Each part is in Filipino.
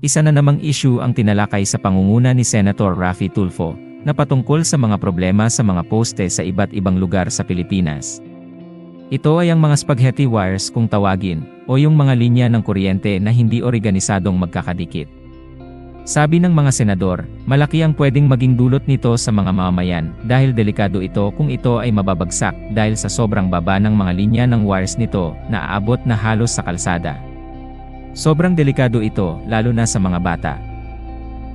Isa na namang issue ang tinalakay sa pangunguna ni Senador Raffy Tulfo na patungkol sa mga problema sa mga poste sa iba't ibang lugar sa Pilipinas. Ito ay ang mga spaghetti wires kung tawagin, o yung mga linya ng kuryente na hindi organisadong magkakadikit. Sabi ng mga senador, malaki ang pwedeng maging dulot nito sa mga mamamayan dahil delikado ito kung ito ay mababagsak dahil sa sobrang baba ng mga linya ng wires nito na aabot na halos sa kalsada. Sobrang delikado ito lalo na sa mga bata.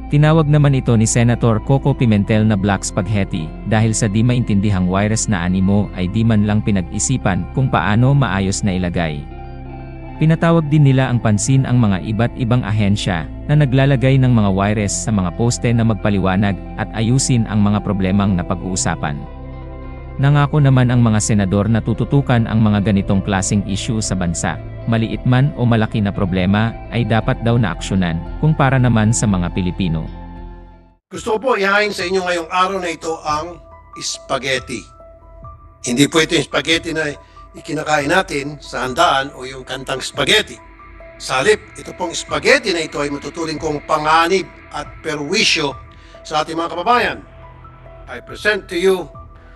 Tinawag naman ito ni Senator Coco Pimentel na black spaghetti dahil sa di maintindihang wires na animo ay di man lang pinag-isipan kung paano maayos na ilagay. Pinatawag din nila ang pansin ang mga iba't ibang ahensya na naglalagay ng mga wires sa mga poste na magpaliwanag at ayusin ang mga problemang napag-uusapan. Nangako naman ang mga senador na tututukan ang mga ganitong klaseng issue sa bansa. Maliit man o malaki na problema, ay dapat daw na aksyonan, kung para naman sa mga Pilipino. Gusto ko po ihain sa inyo ngayong araw na ito ang spaghetti. Hindi po ito yung spaghetti na ikinakain natin sa handaan o yung kantang spaghetti. Sa halip, ito pong spaghetti na ito ay matuturing kong panganib at perwisyo sa ating mga kababayan. I present to you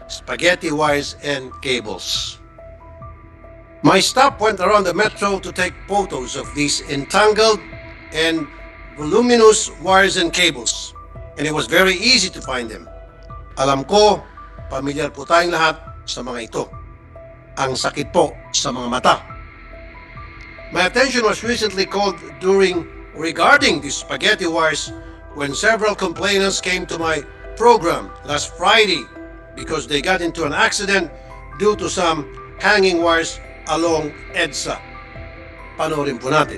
spaghetti wires and cables. My staff went around the metro to take photos of these entangled and voluminous wires and cables, and it was very easy to find them. Alam ko, pamilyar po tayong lahat sa mga ito. Ang sakit po sa mga mata. My attention was recently called regarding these spaghetti wires when several complainants came to my program last Friday because they got into an accident due to some hanging wires along EDSA. Panoorin po natin.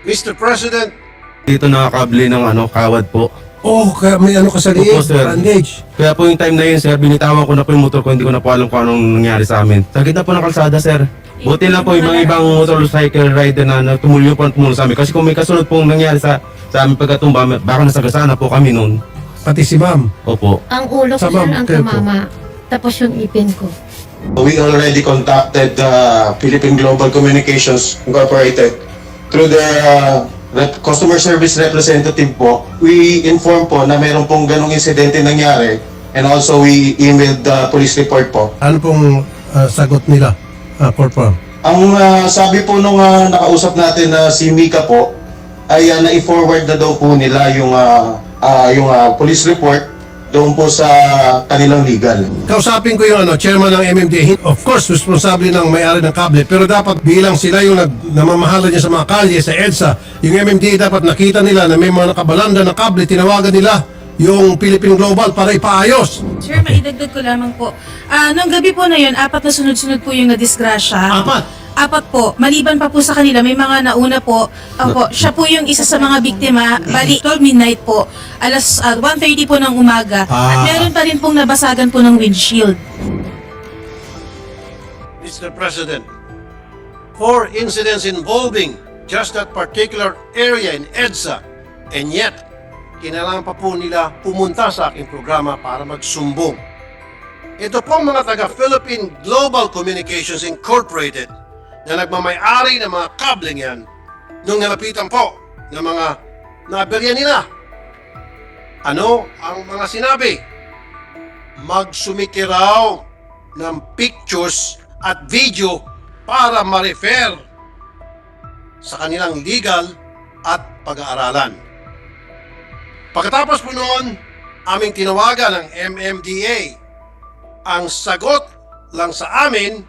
Mr. President. Dito nakakabli ng kawad po. Oh, kaya may ka sa liig, Opo, sir. bandage. Kaya po yung time na yun, sir, binitawan ko na po yung motor ko, hindi ko na po alam kung anong nangyari sa amin. Sa gitna po ng kalsada, sir. Buti lang po yung mga ibang motorcycle rider na tumulong po sa amin. Kasi kung may kasunod pong nangyari sa amin pagkatumba, baka nasagasana po kami noon. Pati si ma'am. Opo. Ang ulo ko sir ang tumama. Tapos yung ipin ko. We already contacted Philippine Global Communications Incorporated through the customer service representative po. We inform po na meron pong ganong insidente nangyari, and also we emailed the police report po. Ano pong sagot nila, Corporal? Ang sabi po nung nakausap natin na si Mika po ay na-forward na daw po nila yung police report doon po sa kanilang legal. Kausapin ko yung chairman ng MMDA. Of course, responsable ng may-ari ng kable. Pero dapat bilang sila yung namamahala niya sa mga kalye, sa EDSA, yung MMDA dapat nakita nila na may mga nakabalanda ng kable, tinawagan nila yung Philippine Global para ipaayos. Sir, maidagdag ko lamang po. Nung gabi po na yun, 4 na sunod-sunod po yung nadisgrasya. 4 po. Maliban pa po sa kanila, may mga nauna po. Siya po yung isa sa mga biktima. Bali, 12 midnight po. Alas 1:30 po ng umaga. At meron pa rin pong nabasagan po ng windshield. Mr. President, 4 incidents involving just that particular area in EDSA, and yet, kailangan pa po nila pumunta sa aking programa para magsumbong. Ito pong mga taga-Philippine Global Communications Incorporated na nagmamay-ari ng mga kableng yan nung nalapitan po ng mga naberya nila. Ano ang mga sinabi? Magsumiti raw ng pictures at video para ma-refer sa kanilang legal at pag-aaralan. Pagkatapos po noon, aming tinawagan ng MMDA. Ang sagot lang sa amin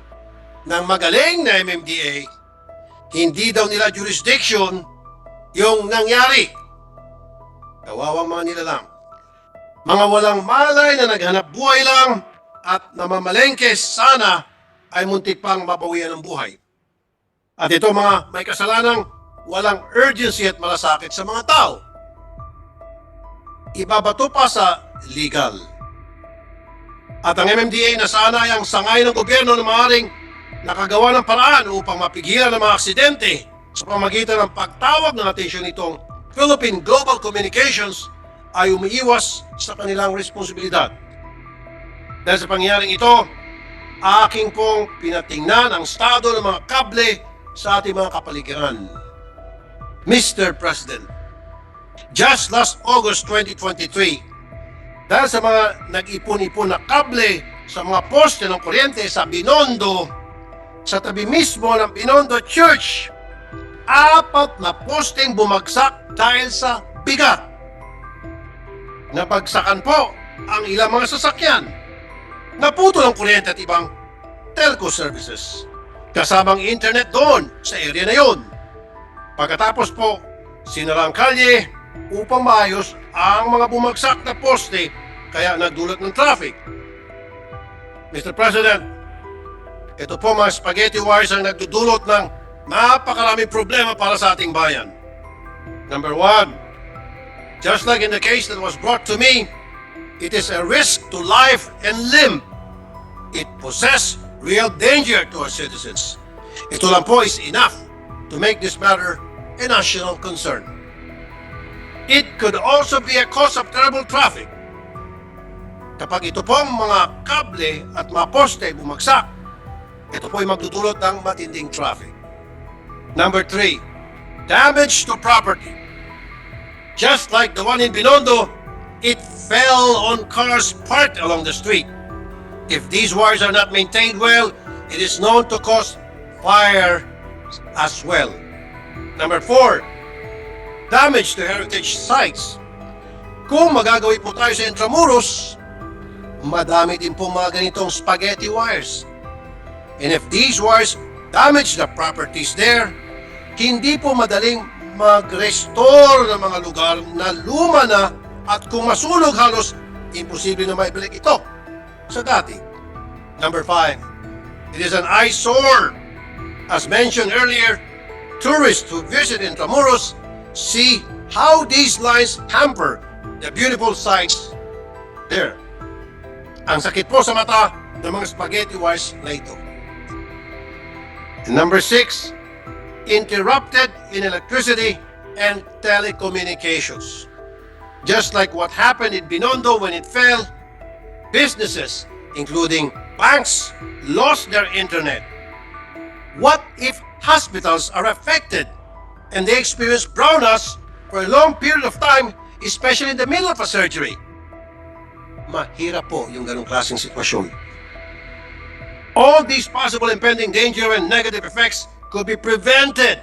ng magaling na MMDA, hindi daw nila jurisdiction yung nangyari. Kawawang mga nilalang. Mga walang malay na naghanap buhay lang at namamalengke sana ay muntik pang mapawian ng buhay. At ito mga may kasalanang walang urgency at malasakit sa mga tao. Ibabato pa sa legal. At ang MMDA na sana ay ang sangay ng gobyerno na maaaring nakagawa ng paraan upang mapigilan ang mga aksidente sa pamagitan ng pagtawag ng atensyon nitong Philippine Global Communications ay umiiwas sa kanilang responsibilidad. Dahil sa pangyayaring ito, aking pong pinatingnan ang estado ng mga kable sa ating mga kapaligiran. Mr. President, just last August 2023, dahil sa mga nag-ipon-ipon na kable sa mga poste ng kuryente sa Binondo, sa tabi mismo ng Binondo Church, 4 na posteng bumagsak dahil sa bigat. Napagsakan po ang ilang mga sasakyan. Naputol ang kuryente at ibang telco services. Kasamang internet doon sa area na yon. Pagkatapos po, sinara ang kalye upang maayos ang mga bumagsak na poste kaya nagdulot ng traffic. Mr. President, ito po mga spaghetti wires ang nagdudulot ng napakaraming problema para sa ating bayan. Number 1, just like in the case that was brought to me, it is a risk to life and limb. It poses real danger to our citizens. Ito lang po is enough to make this matter a national concern. It could also be a cause of terrible traffic. Kapag ito pong mga kable at mga poste bumagsak, ito po ay magdudulot ng matinding traffic. Number 3, damage to property. Just like the one in Binondo, it fell on cars parked along the street. If these wires are not maintained well, it is known to cause fire as well. Number 4, damage to heritage sites. Kung magagawi po tayo sa Intramuros, madami din po mga ganitong spaghetti wires. And if these wires damage the properties there, hindi po madaling mag-restore ng mga lugar na luma na at kung masunog halos, imposible na maibalik ito sa dati. Number 5, it is an eyesore. As mentioned earlier, tourists who visit Intramuros see how these lines hamper the beautiful sights there. Ang sakit po sa mata ng mga spaghetti wires na ito. And number 6, interrupted in electricity and telecommunications. Just like what happened in Binondo when it fell, businesses, including banks, lost their internet. What if hospitals are affected and they experience brownouts for a long period of time, especially in the middle of a surgery? Mahirap po yung ganong klaseng sitwasyon. All these possible impending danger and negative effects could be prevented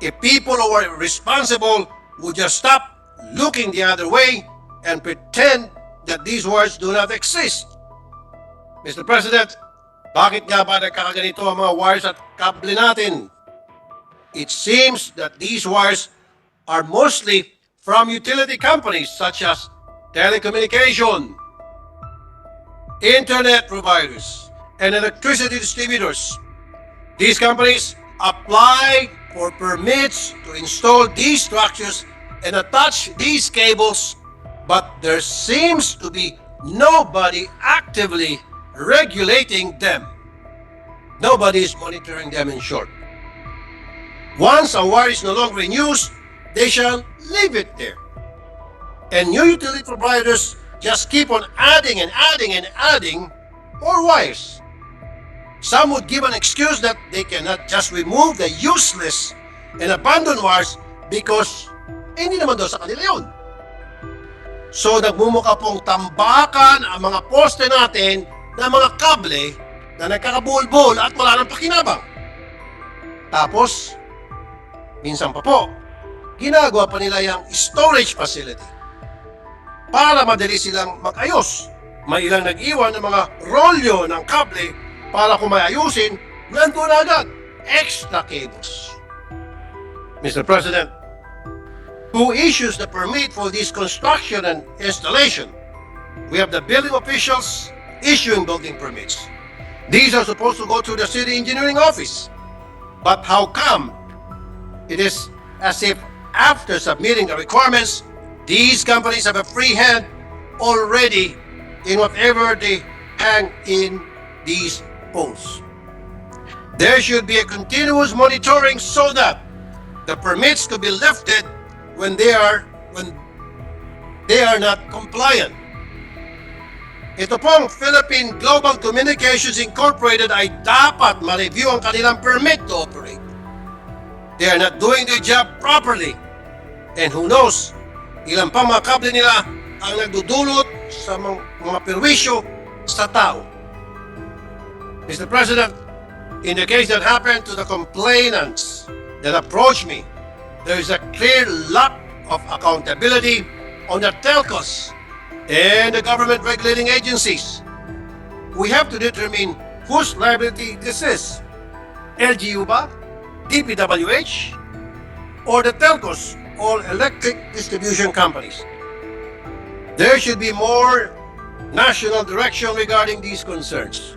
if people who are responsible would just stop looking the other way and pretend that these wires do not exist. Mr. President, bakit nga ba nagkakaganito ang mga wires at kable natin? It seems that these wires are mostly from utility companies such as telecommunication, internet providers, and electricity distributors. These companies apply for permits to install these structures and attach these cables, but there seems to be nobody actively regulating them. Nobody is monitoring them, in short. Once a wire is no longer in use, they shall leave it there. And new utility providers just keep on adding and adding and adding more wires. Some would give an excuse that they cannot just remove the useless and abandoned wires because hindi naman daw sa kanila yun. So nagmumukha pong tambakan ang mga poste natin na mga kable na nagkakabulbol at wala nang pakinabang. Tapos, minsan pa po, ginagawa pa nila yung storage facility para madali silang mag-ayos. May ilang nag-iwan ng mga rolyo ng kable para kung may ayusin, nandun agad. Extra cables. Mr. President, who issues the permit for this construction and installation? We have the building officials issuing building permits. These are supposed to go to the city engineering office. But how come it is as if after submitting the requirements, these companies have a free hand already in whatever they hang in these poles? There should be a continuous monitoring so that the permits could be lifted when they are not compliant. Ito pong Philippine Global Communications Incorporated ay dapat ma-review ang kanilang permit to operate. They are not doing their job properly. And who knows, ilan pa mga kable nila ang nagdudulot sa mga perwisyo sa tao. Mr. President, in the case that happened to the complainants that approached me, there is a clear lack of accountability on the telcos and the government regulating agencies. We have to determine whose liability this is. LGU ba? DPWH? Or the telcos, all electric distribution companies? There should be more national direction regarding these concerns.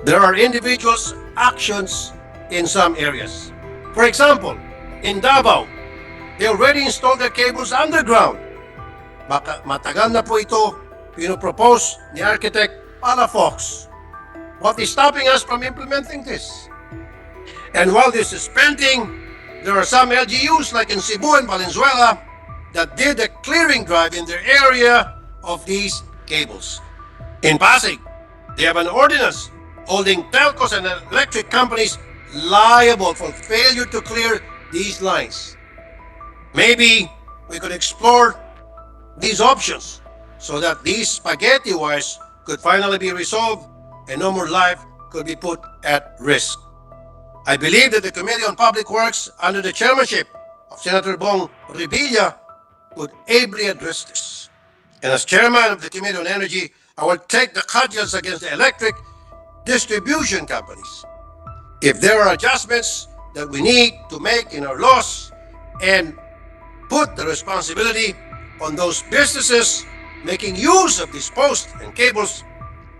There are individuals' actions in some areas. For example, in Davao, they already installed their cables underground. Matagal na po ito pinopropose ni Architect Palafox. What is stopping us from implementing this? And while this is pending, there are some LGUs like in Cebu and Valenzuela that did a clearing drive in their area of these cables. In Pasig, they have an ordinance holding telcos and electric companies liable for failure to clear these lines. Maybe we could explore these options so that these spaghetti wires could finally be resolved and no more life could be put at risk. I believe that the Committee on Public Works under the chairmanship of Senator Bong Revilla would ably address this. And as chairman of the Committee on Energy, I will take the cudgels against the electric distribution companies. If there are adjustments that we need to make in our laws and put the responsibility on those businesses making use of these posts and cables,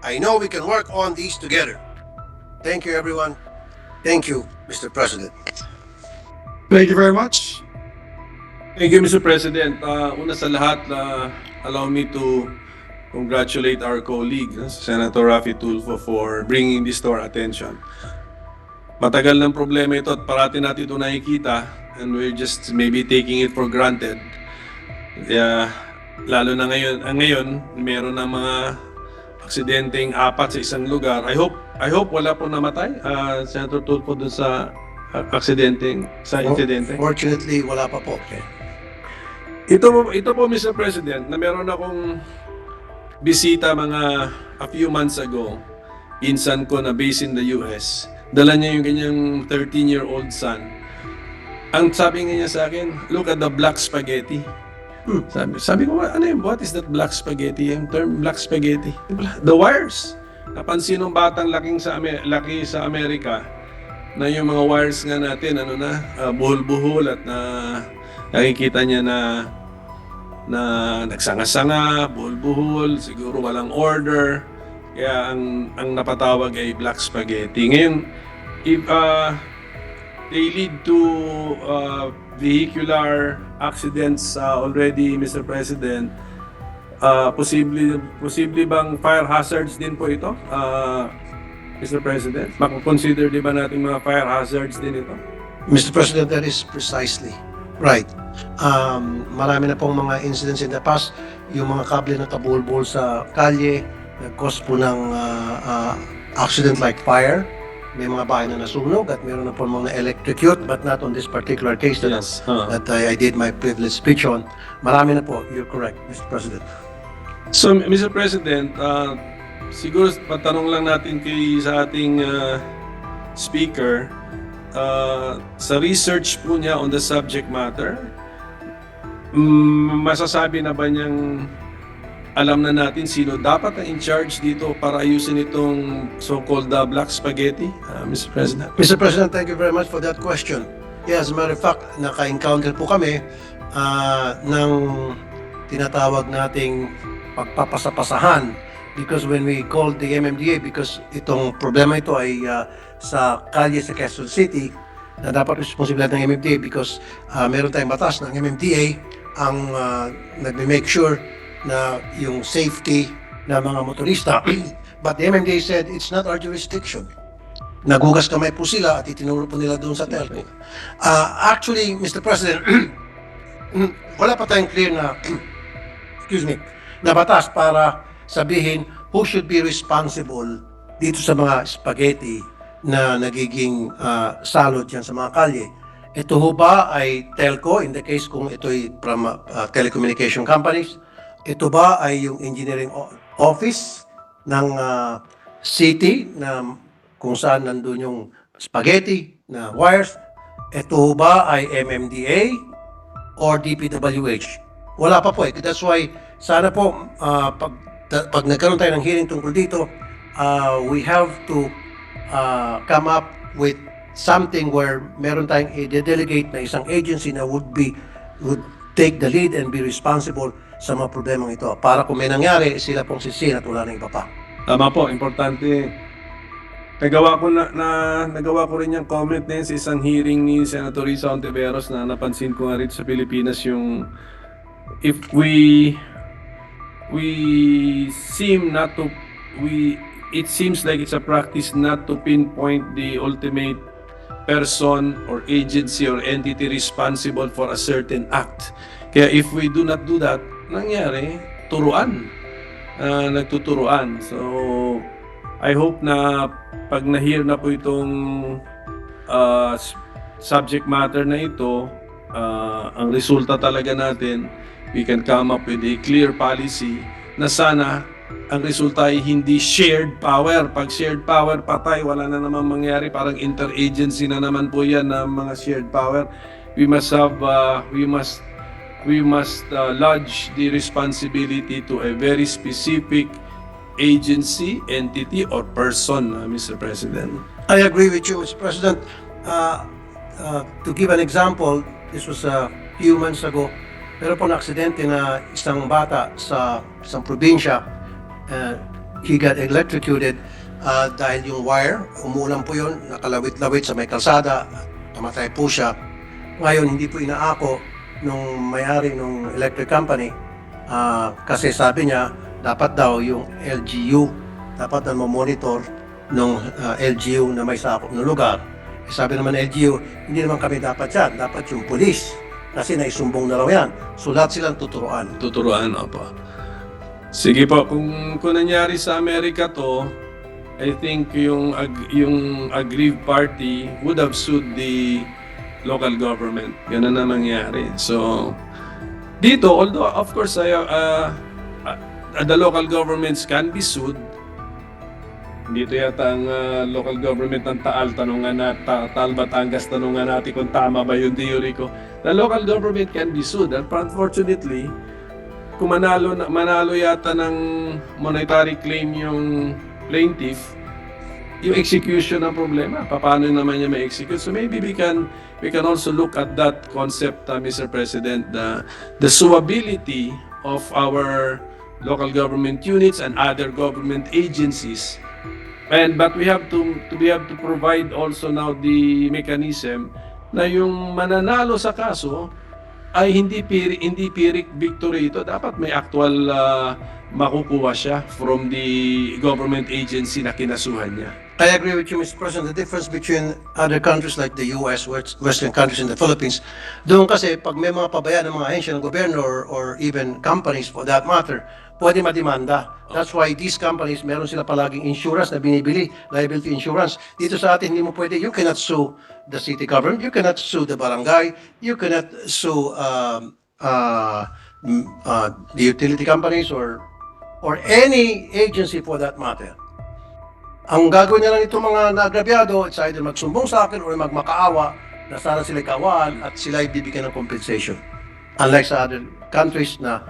I know we can work on these together. Thank you, everyone. Thank you, Mr. President. Thank you very much. Thank you, Mr. President. Una sa lahat, allow me to congratulate our colleague, Senator Raffy Tulfo, for bringing this to our attention. Matagal ng problema ito at parati natin ito nakikita and we're just maybe taking it for granted. Kaya, lalo na ngayon, meron na mga aksidenteng 4 sa isang lugar. I hope wala po namatay, Senator Tulfo, dun sa insidente. Fortunately, wala pa po. Okay. Ito po, Mr. President, na meron akong bisita a few months ago, insan ko na based in the US. Dala niya yung kanyang 13-year-old son. Ang sabi niya sa akin, look at the black spaghetti. Sabi ko, ano yun? What is that black spaghetti? Yung term black spaghetti. The wires. Napansin ng batang laki sa Amerika na yung mga wires nga natin, buhol-buhol at nakikita niya na nagsanga-sanga, buhol-buhol, siguro walang order. Kaya ang napatawag ay black spaghetti. Ngayon, if they lead to vehicular accidents already, Mr. President, posible bang fire hazards din po ito, Mr. President? Makakonsider di ba natin mga fire hazards din ito? Mr. President, that is precisely right. Marami na pong mga incidents in the past. Yung mga kable na kabulbul sa kalye, nag-cause po ng accident like fire. May mga bahay na nasunog at meron na po mga electrocute, but not on this particular case that, Yes. that I did my privilege speech on. Marami na po. You're correct, Mr. President. So, Mr. President, siguro patanong lang natin sa ating speaker, sa research po niya on the subject matter, masasabi na ba niyang alam na natin sino dapat ang in charge dito para ayusin itong so-called black spaghetti, Mr. President? Mr. President, thank you very much for that question. Yeah, as a matter of fact, naka-encounter po kami ng tinatawag nating pagpapasapasahan because when we called the MMDA, because itong problema ito ay sa kalye sa Quezon City, na dapat responsibilidad ng MMDA because meron tayong batas ng MMDA ang nagme-make sure na yung safety ng mga motorista. But the MMDA said, it's not our jurisdiction. Nagugas kamay po sila at itinuro po nila doon sa telco. Actually, Mr. President, wala pa tayong clear na na batas para sabihin who should be responsible dito sa mga spaghetti na nagiging salot yan sa mga kalye. Ito ho ba ay telco, in the case kung ito ay from telecommunication companies? Ito ba ay yung engineering office ng city na kung saan nandun yung spaghetti na wires? Ito ho ba ay MMDA or DPWH? Wala pa po eh. That's why sana po pag nagkaroon tayo ng hearing tungkol dito, we have to come up with something where meron tayong i-delegate na isang agency na would take the lead and be responsible sa mga problemang ito. Para kung may nangyari, sila pong sisin at wala na iba pa. Tama po, importante. Nagawa ko rin yung comment na yun sa isang hearing ni Senator Risa Ontiveros na napansin ko nga rin sa Pilipinas yung if it seems like it's a practice not to pinpoint the ultimate person or agency or entity responsible for a certain act. Kaya if we do not do that, nangyari, turuan. Nagtuturuan. So, I hope na pag na-hear na po itong subject matter na ito, ang resulta talaga natin, we can come up with a clear policy na sana ang resulta ay hindi shared power. Pag shared power, patay, wala na naman mangyari. Parang interagency na naman po yan na mga shared power. We must lodge the responsibility to a very specific agency, entity, or person, Mr. President. I agree with you, Mr. President. To give an example, this was a few months ago, pero po na aksidente na isang bata sa isang probinsya, he got electrocuted dahil yung wire, umuulan po yun, nakalawit-lawit sa may kalsada, namatay po siya. Ngayon, hindi po inaako nung may-ari ng electric company kasi sabi niya, dapat daw yung LGU, dapat na monitor ng LGU na may sakop ng lugar. Sabi naman LGU, hindi naman kami dapat yan, dapat yung police. Kasi naisumbong na raw yan. So lahat silang tuturuan. Tuturuan, opo. Sige po, kung nangyari sa Amerika to, I think yung aggrieved party would have sued the local government. Ganun na mangyari. So, dito, although of course, the local governments can be sued. Dito yata ang local government ng Taal, Taal Batangas, tanungan natin kung tama ba yung theory ko. The local government can be sued. And unfortunately, kung manalo yata ng monetary claim yung plaintiff, yung execution ng problema, paano naman niya ma-execute? So maybe we can also look at that concept, Mr. President, the suability of our local government units and other government agencies. But we have to provide also now the mechanism na yung mananalo sa kaso ay hindi pirik victory ito. Dapat may actual makukuha siya from the government agency na kinasuhan niya. I agree with you, Mr. President. The difference between other countries like the US, Western countries, and the Philippines, doon kasi pag may mga pabayaan ng mga ahensya ng gobyerno or even companies for that matter, pwede madimanda. That's why these companies, meron sila palaging insurance na binibili, liability insurance. Dito sa atin, hindi mo pwede, you cannot sue the city government, you cannot sue the barangay, you cannot sue the utility companies or any agency for that matter. Ang gagawin nila nito mga naagrabyado, it's either magsumbong sa akin or magmakaawa na sana sila kaawaan at sila ibibigyan ng compensation. Unlike sa other countries na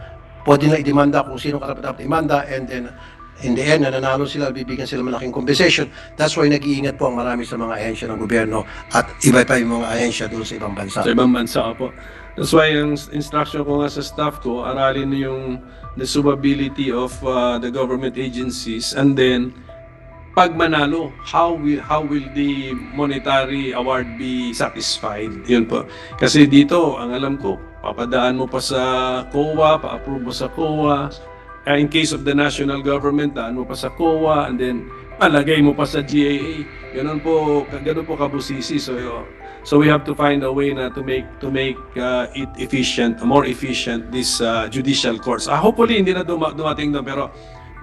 pwede na idemanda kung sino karapat-dapat imanda and then in the end, nananalo sila, bibigyan sila malaking compensation. That's why nag-iingat po ang marami sa mga ahensya ng gobyerno at iba pa yung mga ahensya doon sa ibang bansa. Sa ibang bansa po. That's why yung instruction ko nga sa staff ko, aralin yung the suitability of the government agencies, and then pag manalo, how will the monetary award be satisfied? Yun po. Kasi dito, ang alam ko, papadaan mo pa sa COA, pa-approve mo sa COA. In case of the national government, daan mo pa sa COA, and then palagay mo pa sa GAA. Ganun po kabusisi. So we have to find a way na to make it efficient, more efficient, this judicial courts. Hopefully hindi na dumating doon, pero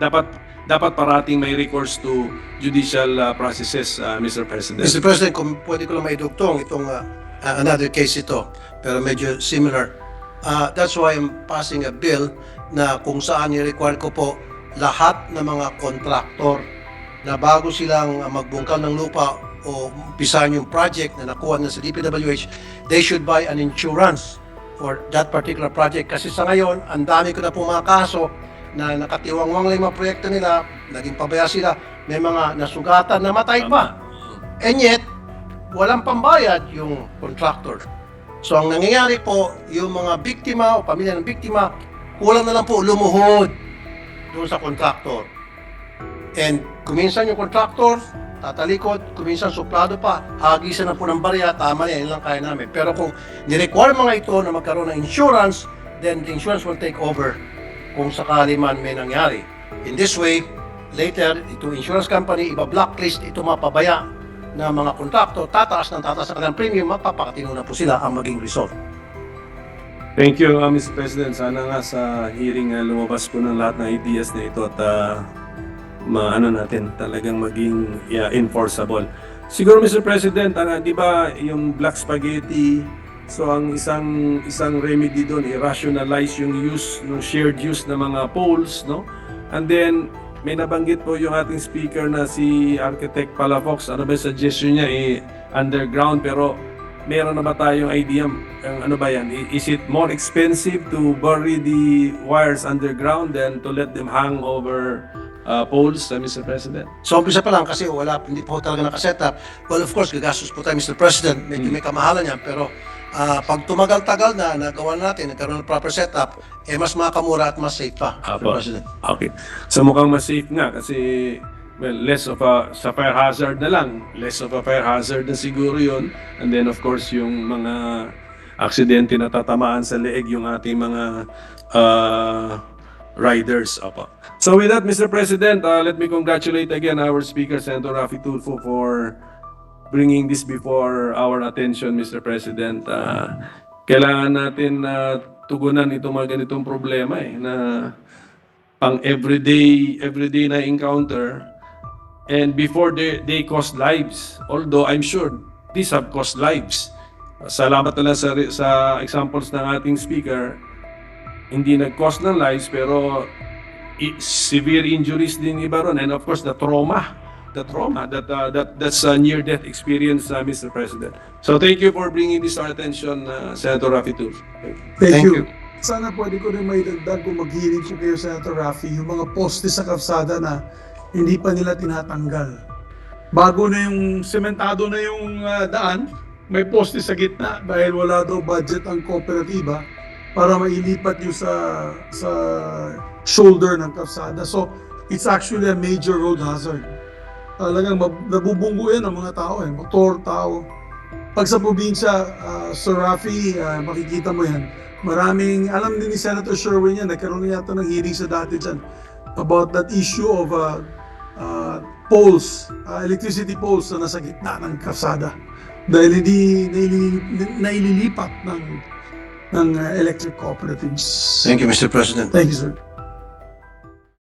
dapat parating may recourse to judicial processes, Mr. President. Mr. President, kung pwede ko lang maidugtong itong another case ito, pero medyo similar. That's why I'm passing a bill na kung saan i-require ko po lahat ng mga kontraktor na bago silang magbungkal ng lupa o umpisahan yung project na nakuha na sa DPWH, they should buy an insurance for that particular project. Kasi sa ngayon, ang dami ko na po mga kaso na nakatiwangwang lang yung mga proyekto nila, naging pabaya sila, may mga nasugatan, namatay pa. And yet, walang pambayad yung contractor. So ang nangyayari po, yung mga biktima o pamilya ng biktima, kulang na lang po lumuhod doon sa contractor. And kuminsan yung contractor, tatalikod, kuminsan suplado pa, hagisan na po ng barya, tama yan, yun lang kaya namin. Pero kung nirequire mga ito na magkaroon ng insurance, then the insurance will take over kung sakali man may nangyari. In this way, later, itong insurance company, iba-blacklist ito mapabaya na mga kontrakto, tataas ng kanilang premium, magpapakatino na po sila ang maging result. Thank you, Mr. President. Sana nga sa hearing lumabas po ng lahat ng ideas na ito at maano natin talagang maging enforceable. Siguro, Mr. President, di ba yung black spaghetti, so ang isang remedy doon, i-rationalize yung use, yung shared use ng mga poles, no? And then, may nabanggit po yung ating speaker na si Architect Palafox. Ano ba yung suggestion niya? Underground, pero meron na ba tayong idea? Ano ba yan? Is it more expensive to bury the wires underground than to let them hang over poles, Mr. President? So, umpisa pa lang kasi hindi po talaga nakaset up. Well, of course, gagastos po tayo, Mr. President. Medyo may kamahalan yan, pero pag tumagal-tagal na, nagawa natin, nagkaroon ng proper setup, mas makakamura at mas safe pa, Mr. President. Okay. So mukhang mas safe nga kasi less of sa fire hazard na lang. Less of a fire hazard na siguro yun. And then of course yung mga aksidente na tatamaan sa leeg yung ating mga riders. So with that, Mr. President, let me congratulate again our Speaker, Senador Raffy Tulfo, for bringing this before our attention, Mr. President. Kailangan natin tugunan itong mga ganitong problema na pang everyday na encounter, and before they cost lives. Although I'm sure these have cost lives. Salamat na lang sa examples ng ating speaker, hindi nag-cost ng lives pero severe injuries din iba ron, and of course the trauma that's a near-death experience, Mr. President. So thank you for bringing this to our attention, Senator Raffy Tulfo. Thank you. Sana pwede ko rin may dagdag kung mag-hearing ko kayo, Senator Raffy, yung mga poste sa kalsada na hindi pa nila tinatanggal. Bago na yung sementado na yung daan, may poste sa gitna dahil wala daw budget ang kooperatiba para mailipat yung sa shoulder ng kalsada. So, it's actually a major road hazard. Talagang nabubunggo yan ang mga tao, motor, tao. Pag sa probinsya, Sir Raffy, makikita mo yan. Maraming, alam din ni Senator Sherwin yan, nagkaroon yata ng hearing sa dati dyan about that issue of poles, electricity poles na nasa gitna ng kalsada dahil hindi naililipat ng electric cooperatives. Thank you, Mr. President. Thank you, sir.